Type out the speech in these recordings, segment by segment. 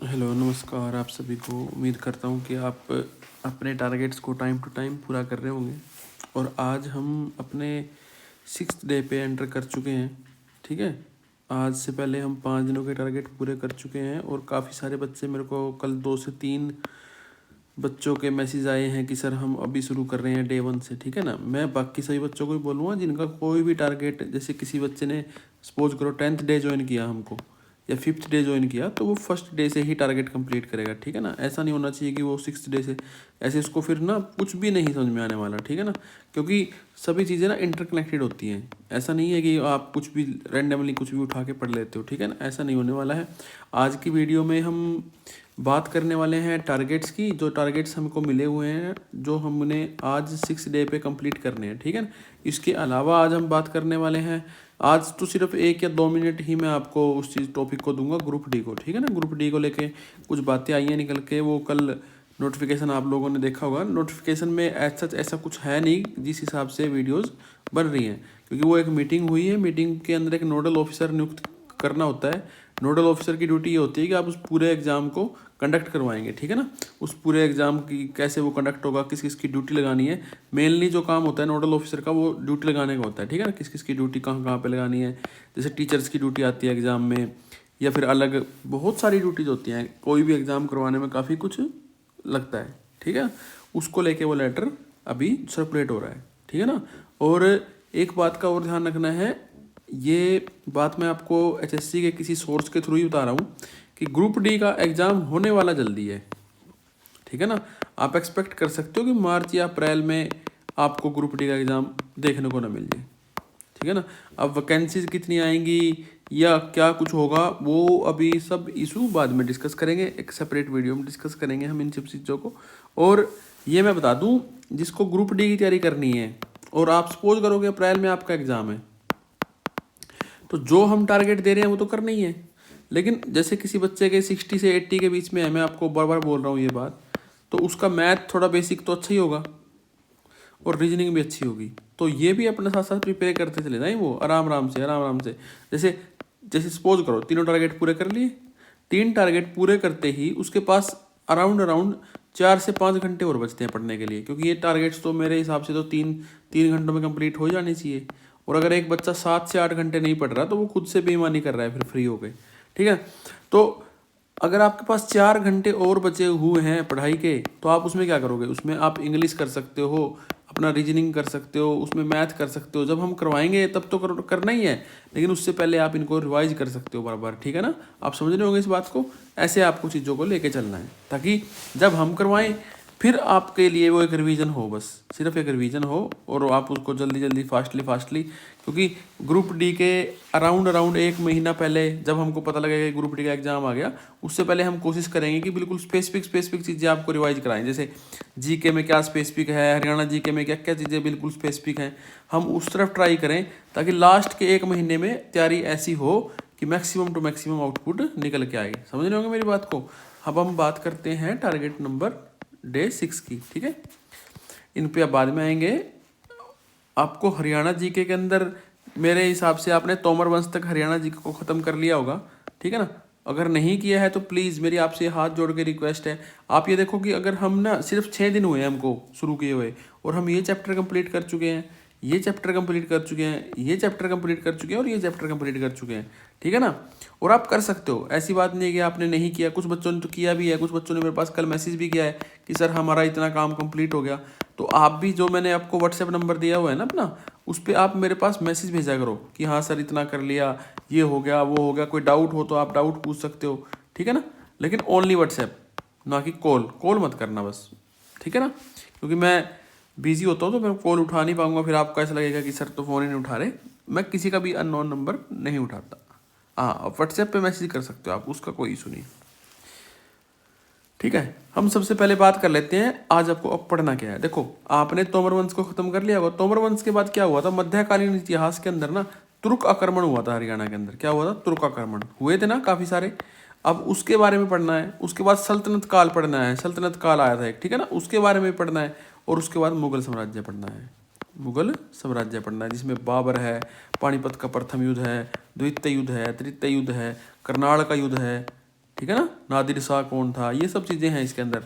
Hello, नमस्कार आप सभी को। उम्मीद करता हूँ कि आप अपने टारगेट्स को टाइम टू टाइम पूरा कर रहे होंगे। और आज हम अपने 6th डे पे एंटर कर चुके हैं। ठीक है, आज से पहले हम 5 दिनों के टारगेट पूरे कर चुके हैं और काफ़ी सारे बच्चे, मेरे को कल 2 से 3 बच्चों के मैसेज आए हैं कि सर हम अभी शुरू कर रहे हैं डे 1 से। ठीक है ना, मैं बाकी सभी बच्चों को भी बोलूँगा जिनका कोई भी टारगेट, जैसे किसी बच्चे ने सपोज करो 10th डे ज्वाइन किया हमको या 5th डे ज्वाइन किया, तो वो फर्स्ट डे से ही टारगेट कंप्लीट करेगा। ठीक है ना, ऐसा नहीं होना चाहिए कि वो 6th डे से, ऐसे उसको फिर ना कुछ भी नहीं समझ में आने वाला। ठीक है ना, क्योंकि सभी चीज़ें ना इंटरकनेक्टेड होती हैं। ऐसा नहीं है कि आप कुछ भी रैंडमली कुछ भी उठा के पढ़ लेते हो। ठीक है ना, ऐसा नहीं होने वाला है। आज की वीडियो में हम बात करने वाले हैं टारगेट्स की, जो टारगेट्स हमको मिले हुए हैं, जो हमने आज 6 डे पे कंप्लीट करने हैं। ठीक है ना, इसके अलावा आज हम बात करने वाले हैं, आज तो सिर्फ 1 या 2 मिनट ही मैं आपको उस चीज़ टॉपिक को दूंगा, ग्रुप डी को। ठीक है ना, ग्रुप डी को लेके कुछ बातें आई हैं निकल के, वो कल नोटिफिकेशन आप लोगों ने देखा होगा। नोटिफिकेशन में ऐसा कुछ है नहीं जिस हिसाब से वीडियोज़ बन रही हैं, क्योंकि वो एक मीटिंग हुई है। मीटिंग के अंदर एक नोडल ऑफिसर नियुक्त करना होता है। नोडल ऑफिसर की ड्यूटी ये होती है कि आप उस पूरे एग्जाम को कंडक्ट करवाएंगे। ठीक है ना, उस पूरे एग्जाम की कैसे वो कंडक्ट होगा, किस किस की ड्यूटी लगानी है, मेनली जो काम होता है नोडल ऑफिसर का वो ड्यूटी लगाने का होता है। ठीक है ना, किस किस की ड्यूटी कहाँ कहाँ पे लगानी है। जैसे टीचर्स की ड्यूटी आती है एग्जाम में, या फिर अलग बहुत सारी ड्यूटीज होती हैं। कोई भी एग्जाम करवाने में काफ़ी कुछ लगता है। ठीक है, उसको लेके वो लेटर अभी सर्कुलेट हो रहा है। ठीक है ना, और एक बात का और ध्यान रखना है, ये बात मैं आपको एचएससी के किसी सोर्स के थ्रू ही बता रहा हूँ कि ग्रुप डी का एग्ज़ाम होने वाला जल्दी है। ठीक है ना, आप एक्सपेक्ट कर सकते हो कि मार्च या अप्रैल में आपको ग्रुप डी का एग्ज़ाम देखने को ना मिल जाए। ठीक है ना, अब वैकेंसीज कितनी आएंगी या क्या कुछ होगा, वो अभी सब इशू बाद में डिस्कस करेंगे, एक सेपरेट वीडियो में डिस्कस करेंगे हम इन सब चीज़ों को। और ये मैं बता दूं, जिसको ग्रुप डी की तैयारी करनी है और आप सपोज करोगे अप्रैल में आपका एग्ज़ाम है, तो जो हम टारगेट दे रहे हैं वो तो करना ही है। लेकिन जैसे किसी बच्चे के 60 से 80 के बीच में है, मैं आपको बार बार बोल रहा हूँ ये बात, तो उसका मैथ थोड़ा बेसिक तो अच्छा ही होगा और रीजनिंग भी अच्छी होगी। तो ये भी अपने साथ साथ प्रिपेयर करते चले जाएं, वो आराम आराम से। जैसे जैसे सपोज करो तीनों टारगेट पूरे कर लिए, 3 टारगेट पूरे करते ही उसके पास अराउंड 4 से 5 घंटे और बचते हैं पढ़ने के लिए, क्योंकि ये टारगेट्स तो मेरे हिसाब से तो तीन घंटों में कंप्लीट हो जानी चाहिए। और अगर एक बच्चा 7 से 8 घंटे नहीं पढ़ रहा तो वो खुद से बेईमानी कर रहा है फिर फ्री हो गए। ठीक है, तो अगर आपके पास 4 घंटे और बचे हुए हैं पढ़ाई के, तो आप उसमें क्या करोगे, उसमें आप इंग्लिश कर सकते हो, अपना रीजनिंग कर सकते हो, उसमें मैथ कर सकते हो। जब हम करवाएंगे तब तो करना ही है, लेकिन उससे पहले आप इनको रिवाइज कर सकते हो बार बार। ठीक है ना, आप समझ रहे होंगे इस बात को। ऐसे आपको चीज़ों को लेके चलना है, ताकि जब हम करवाएं फिर आपके लिए वो एक रिवीजन हो, बस सिर्फ एक रिवीजन हो, और आप उसको जल्दी जल्दी फास्टली, क्योंकि ग्रुप डी के अराउंड 1 महीना पहले जब हमको पता लगेगा कि ग्रुप डी का एग्जाम आ गया, उससे पहले हम कोशिश करेंगे कि बिल्कुल स्पेसिफिक चीज़ें आपको रिवाइज कराएं। जैसे जीके में क्या स्पेसिफिक है, हरियाणा जीके में क्या क्या चीज़ें बिल्कुल स्पेसिफिक हैं, हम उस तरफ ट्राई करें, ताकि लास्ट के 1 महीने में तैयारी ऐसी हो कि मैक्सिमम टू मैक्सिमम आउटपुट निकल के आए। समझ रहे होंगे मेरी बात को। अब हम बात करते हैं टारगेट नंबर डे 6 की। ठीक है, इन पे अब बाद में आएंगे। आपको हरियाणा जीके के अंदर मेरे हिसाब से आपने तोमर वंश तक हरियाणा जीके को ख़त्म कर लिया होगा। ठीक है ना, अगर नहीं किया है तो प्लीज़ मेरी आपसे हाथ जोड़ के रिक्वेस्ट है, आप ये देखो कि अगर हम ना सिर्फ 6 दिन हुए हैं हमको शुरू किए हुए, और हम ये चैप्टर कंप्लीट कर चुके हैं, ये चैप्टर कंप्लीट कर चुके हैं, ये चैप्टर कंप्लीट कर चुके हैं, और ये चैप्टर कंप्लीट कर चुके हैं। ठीक है ना, और आप कर सकते हो, ऐसी बात नहीं है कि आपने नहीं किया। कुछ बच्चों ने तो किया भी है, कुछ बच्चों ने मेरे पास कल मैसेज भी किया है कि सर हमारा इतना काम कंप्लीट हो गया। तो आप भी, जो मैंने आपको व्हाट्सएप नंबर दिया हुआ है ना अपना, उस पर आप मेरे पास मैसेज भेजा करो कि हाँ सर इतना कर लिया, ये हो गया, वो हो गया। कोई डाउट हो तो आप डाउट पूछ सकते हो। ठीक है ना, लेकिन ओनली व्हाट्सएप, ना कि कॉल मत करना बस। ठीक है ना, क्योंकि मैं बिजी होता हूँ तो मैं कॉल उठा नहीं पाऊंगा, फिर आपको ऐसा लगेगा कि सर तो फ़ोन ही नहीं उठा रहे। मैं किसी का भी अननोन नंबर नहीं उठाता। हाँ, व्हाट्सएप पे मैसेज कर सकते हो आप, उसका कोई इशू नहीं। ठीक है, हम सबसे पहले बात कर लेते हैं आज आपको अब पढ़ना क्या है। देखो, आपने तोमर वंश को खत्म कर लिया होगा। तोमर वंश के बाद क्या हुआ था, मध्यकालीन इतिहास के अंदर ना तुर्क आक्रमण हुआ था हरियाणा के अंदर। क्या हुआ था, तुर्क आक्रमण हुए थे ना काफी सारे। अब उसके बारे में पढ़ना है। उसके बाद सल्तनत काल पढ़ना है, सल्तनत काल आया था एक, ठीक है ना, उसके बारे में पढ़ना है। और उसके बाद मुगल साम्राज्य पढ़ना है, मुगल साम्राज्य पढ़ना है, जिसमें बाबर है, पानीपत का प्रथम युद्ध है, द्वितीय युद्ध है, तृतीय युद्ध है, करनाल का युद्ध है। ठीक है ना। नादिर शाह कौन था, ये सब चीज़ें हैं इसके अंदर।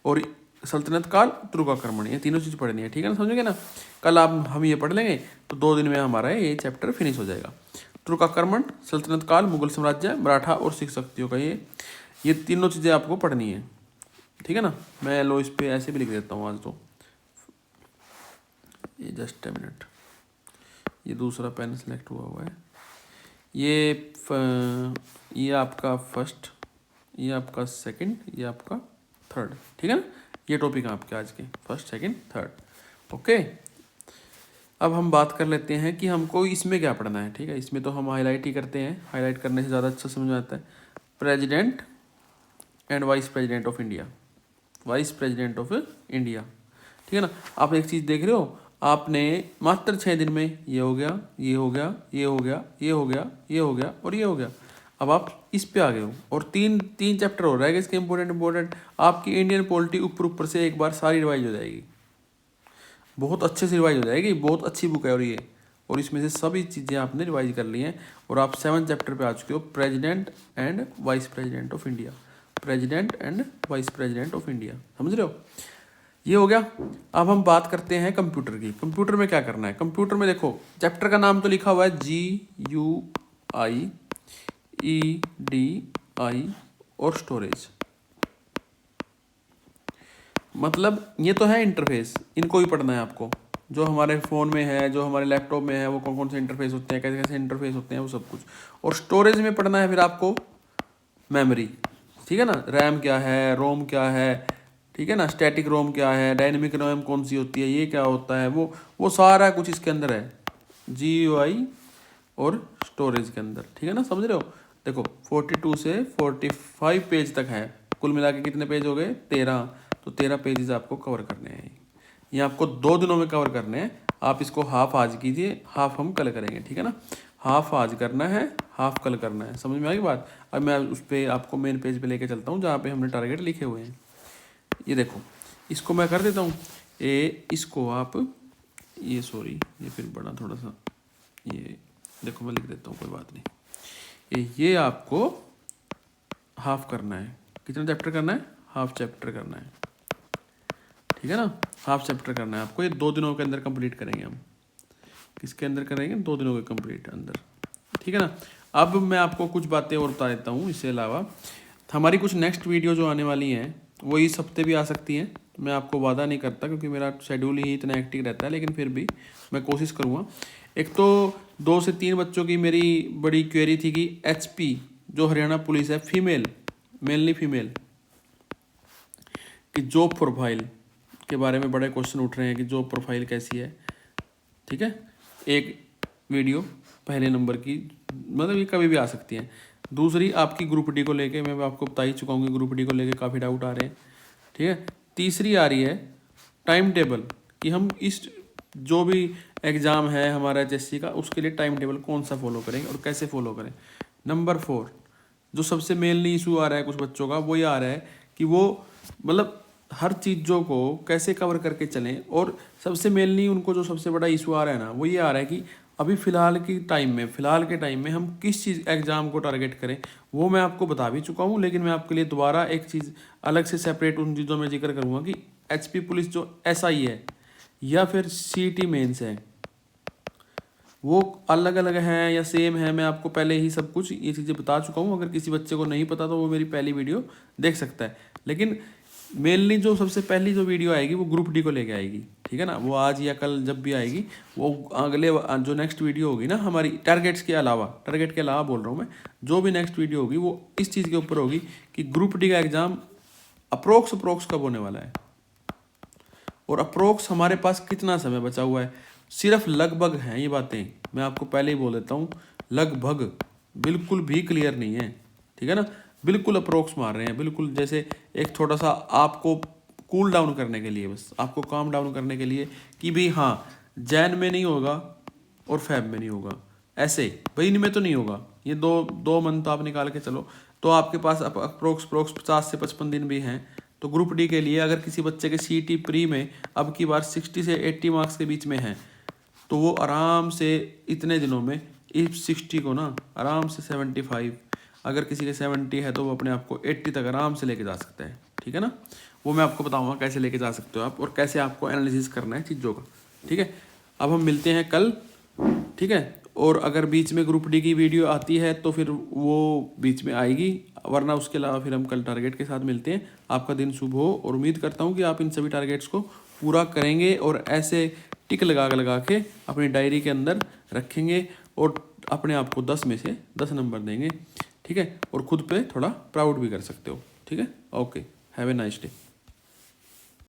और सल्तनत काल, तुर्काक्रमण, ये तीनों चीज़ पढ़नी है, ठीक है ना, समझेंगे ना। कल आप हम ये पढ़ लेंगे तो 2 दिन में हमारा ये चैप्टर फिनिश हो जाएगा। तुर्काक्रमण, सल्तनत काल, मुगल साम्राज्य, मराठा और सिख शक्तियों का ये तीनों चीज़ें आपको पढ़नी है, ठीक है ना। मैं लो इस पे ऐसे भी लिख देता हूँ आज तो, ये जस्ट ए मिनट, ये दूसरा पेन सेलेक्ट हुआ है। ये आपका फर्स्ट, ये आपका सेकंड, ये आपका थर्ड, ठीक है ना। ये टॉपिक है आपके आज के, फर्स्ट सेकंड थर्ड। ओके, अब हम बात कर लेते हैं कि हमको इसमें क्या पढ़ना है, ठीक है। इसमें तो हम हाईलाइट ही करते हैं, हाईलाइट करने से ज़्यादा अच्छा समझ में आता है। President and vice president of India, vice president of India, ठीक है ना। आप एक चीज़ देख रहे हो, आपने मात्र 6 दिन में ये हो गया, ये हो गया, ये हो गया, ये हो गया, ये हो गया और ये हो गया। अब आप इस पे आ गए हो और तीन चैप्टर हो रहेगा इसके इंपॉर्टेंट। आपकी इंडियन पॉलिटी ऊपर से एक बार सारी रिवाइज हो जाएगी, बहुत अच्छे से रिवाइज हो जाएगी। बहुत अच्छी बुक है और ये, और इसमें से सभी चीज़ें आपने रिवाइज कर ली हैं और आप 7 चैप्टर पे आ चुके हो, president and vice president of India, president and vice president of India, समझ रहे हो। ये हो गया। अब हम बात करते हैं कंप्यूटर की। कंप्यूटर में क्या करना है, कंप्यूटर में देखो चैप्टर का नाम तो लिखा हुआ है GUIEDI और स्टोरेज, मतलब ये तो है इंटरफेस, इनको ही पढ़ना है आपको। जो हमारे फ़ोन में है, जो हमारे लैपटॉप में है, वो कौन कौन से इंटरफेस होते हैं, कैसे कैसे इंटरफेस होते हैं, वो सब कुछ। और स्टोरेज में पढ़ना है फिर आपको मेमोरी, ठीक है ना। रैम क्या है, रोम क्या है, ठीक है ना, स्टैटिक रोम क्या है, डायनेमिक रोम कौन सी होती है, ये क्या होता है, वो सारा कुछ इसके अंदर है, GUI और स्टोरेज के अंदर, ठीक है ना, समझ रहे हो। देखो 42 से 45 पेज तक है, कुल मिला के कितने पेज हो गए, 13। तो 13 पेजेस आपको कवर करने हैं, ये आपको 2 दिनों में कवर करने हैं। आप इसको हाफ आज कीजिए, हाफ हम कल करेंगे, ठीक है ना। हाफ आज करना है, हाफ कल करना है, समझ में आई बात। अब मैं उस पर आपको मेन पेज पे लेके चलता हूँ जहाँ पे हमने टारगेट लिखे हुए हैं। ये देखो, इसको मैं कर देता हूँ, इसको आप ये फिर बड़ा थोड़ा सा, ये देखो मैं लिख देता हूँ, कोई बात नहीं। ये आपको हाफ करना है। कितना चैप्टर करना है, हाफ चैप्टर करना है, ठीक है ना। हाफ चैप्टर करना है आपको, ये 2 दिनों के अंदर कंप्लीट करेंगे हम। किसके अंदर करेंगे, 2 दिनों के कंप्लीट अंदर, ठीक है ना। अब मैं आपको कुछ बातें और बता देता हूँ। इसके अलावा हमारी कुछ नेक्स्ट वीडियो जो आने वाली हैं वो इस हफ्ते भी आ सकती हैं, मैं आपको वादा नहीं करता क्योंकि मेरा शेड्यूल ही इतना एक्टिव रहता है, लेकिन फिर भी मैं कोशिश करूँगा। एक तो 2 से 3 बच्चों की मेरी बड़ी क्वेरी थी कि HP जो हरियाणा पुलिस है, फीमेल, मेनली फीमेल कि जॉब प्रोफाइल के बारे में बड़े क्वेश्चन उठ रहे हैं कि जॉब प्रोफाइल कैसी है, ठीक है। एक वीडियो पहले नंबर की, मतलब ये कभी भी आ सकती है। दूसरी आपकी ग्रुप डी को लेके, मैं आपको बता ही चुका हूँ कि ग्रुप डी को लेके काफ़ी डाउट आ रहे हैं, ठीक है। तीसरी आ रही है टाइम टेबल, कि हम इस जो भी एग्ज़ाम है हमारा HSC का, उसके लिए टाइम टेबल कौन सा फॉलो करेंगे और कैसे फॉलो करें। नंबर 4 जो सबसे मेनली इशू आ रहा है कुछ बच्चों का, वो ये आ रहा है कि वो मतलब हर चीज़ों को कैसे कवर करके चलें। और सबसे मेनली उनको जो सबसे बड़ा इशू आ रहा है ना, वो ये आ रहा है कि अभी फ़िलहाल के टाइम में हम किस चीज़ एग्ज़ाम को टारगेट करें। वो मैं आपको बता भी चुका हूँ, लेकिन मैं आपके लिए दोबारा एक चीज़ अलग से सेपरेट उन चीज़ों में जिक्र करूँगा कि HP पुलिस जो SI है या फिर CT मेंस है, वो अलग अलग हैं या सेम है। मैं आपको पहले ही सब कुछ ये चीज़ें बता चुका हूँ। अगर किसी बच्चे को नहीं पता तो वो मेरी पहली वीडियो देख सकता है। लेकिन मेनली जो सबसे पहली जो वीडियो आएगी वो ग्रुप डी को लेके आएगी, ठीक है ना। वो आज या कल जब भी आएगी, वो अगले जो नेक्स्ट वीडियो होगी ना हमारी टारगेट के अलावा बोल रहा हूँ मैं, जो भी नेक्स्ट वीडियो होगी वो इस चीज़ के ऊपर होगी कि ग्रुप डी का एग्ज़ाम अप्रोक्स कब होने वाला है और अप्रोक्स हमारे पास कितना समय बचा हुआ है। सिर्फ लगभग हैं ये बातें, मैं आपको पहले ही बोल देता हूँ, लगभग, बिल्कुल भी क्लियर नहीं है, ठीक है ना। बिल्कुल अप्रोक्स मार रहे हैं, बिल्कुल जैसे एक छोटा सा आपको कूल डाउन करने के लिए, बस आपको काम डाउन करने के लिए कि भाई हाँ जैन में नहीं होगा और फेब में नहीं होगा, ऐसे भाई इनमें तो नहीं होगा। ये दो मंथ आप निकाल के चलो तो आपके पास अप्रोक्स 50 से 55 दिन भी हैं। तो ग्रुप डी के लिए अगर किसी बच्चे के CT प्री में अब की बार 60 से 80 मार्क्स के बीच में हैं, तो वो आराम से इतने दिनों में इस 60 को ना आराम से 75, अगर किसी के 70 है तो वो अपने आप को 80 तक आराम से लेके जा सकता है, ठीक है ना। वो मैं आपको बताऊंगा कैसे लेके जा सकते हो आप, और कैसे आपको एनालिसिस करना है चीज़ों का, ठीक है। अब हम मिलते हैं कल, ठीक है। और अगर बीच में ग्रुप डी की वीडियो आती है तो फिर वो बीच में आएगी, वरना उसके अलावा फिर हम कल टारगेट के साथ मिलते हैं। आपका दिन शुभ हो, और उम्मीद करता हूँ कि आप इन सभी टारगेट्स को पूरा करेंगे और ऐसे टिक लगा के अपनी डायरी के अंदर रखेंगे और अपने आप को 10 में से 10 नंबर देंगे, ठीक है। और खुद पे थोड़ा प्राउड भी कर सकते हो, ठीक है। Okay, have a nice day.